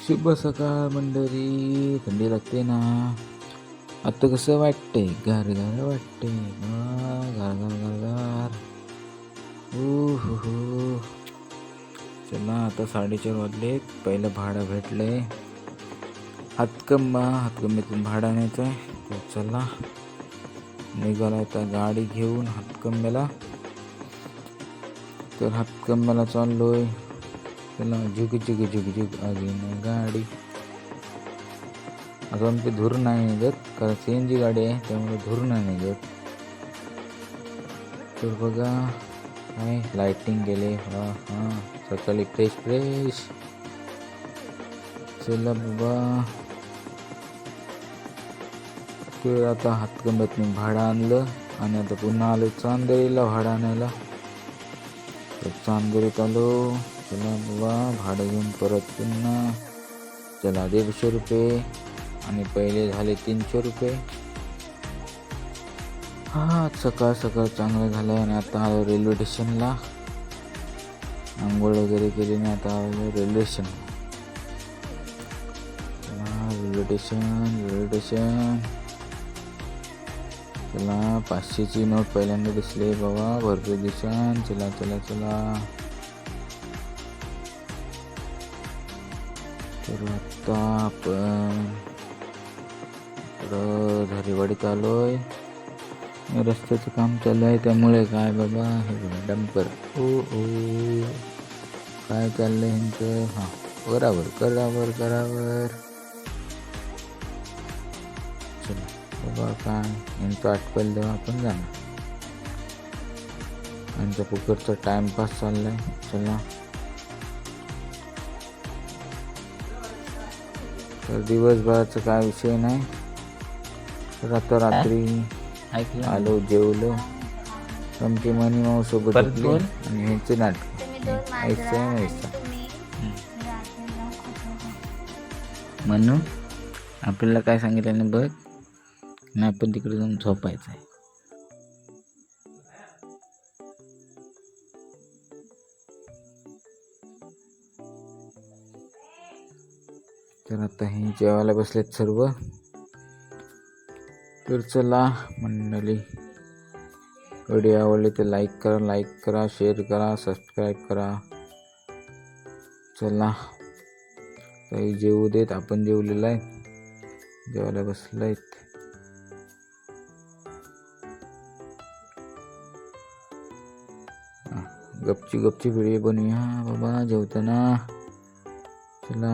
शुभ सकाळ मंडळी. थंडी लागते ना. आता कसं वाटतंय? गार गार वाटते. गार गार गार गार. हो. चला आता 4:30 वाजले. पहिलं भाडं भेटलंय. हातकंब्यातून भाडं आणायचं आहे. तर चला निघाला आता गाडी घेऊन हातकंब्याला. तर हातकंब्याला चाललोय. चला झुक झुक झुक झुक आली ना गाडी. अजून ते धूर नाही निघत, कारण CNG गाडी आहे त्यामुळे धूर नाही निघत. तर बघा काय लाइटिंग केले. हा सकाळी फ्रेश. चला बाबा. तर आता हातकंब्यातून भाडं आणलं आणि आता पुन्हा आलो चांदेरीला भाडं आणायला. तर चांदेरीत आलो. चला बाबा भाडं घेऊन परत पुन्हा. चला 150 रुपये आणि पहिले झाले 300 रुपये. सकाळ चांगलं झालं. आणि आता आलो रेल्वे स्टेशनला. आंघोळ वगैरे केली आणि आता आलो रेल्वे स्टेशन. Railway station. चला 500ची नोट पहिल्यांदा दिसले बाबा भरपूर दिवसांनी. चला. तर आता आपण हरिवाडीत आलोय. रस्त्याचं काम चालू आहे त्यामुळे काय बाबा हे डंपर. काय चाललंय ह्यांचं. करावर. चला बाबा काय यांचं आटपल देवा आपण जाणार. यांचा पुकडचा टाइमपास चाललाय. चला तर दिवसभराचा काय विषय नाही. तर आता रात्री आलो जेवलो. आमची मनी माऊ सोबत आणि ह्यांचे नाटक ऐसा म्हणून आपल्याला काय सांगितलं बघ ना. आपण तिकडे जाऊन झोपायचं आहे. तर आता हे जेवायला बसलेत सर्व. तर चला मंडळी, व्हिडिओ आवडले तर लाईक करा, शेअर करा, सबस्क्राईब करा. चला काही जेवू देत. आपण जेवलेलं आहे. जेवायला बसलायत. गपची व्हिडिओ बनवूया बाबा जेवताना. चला.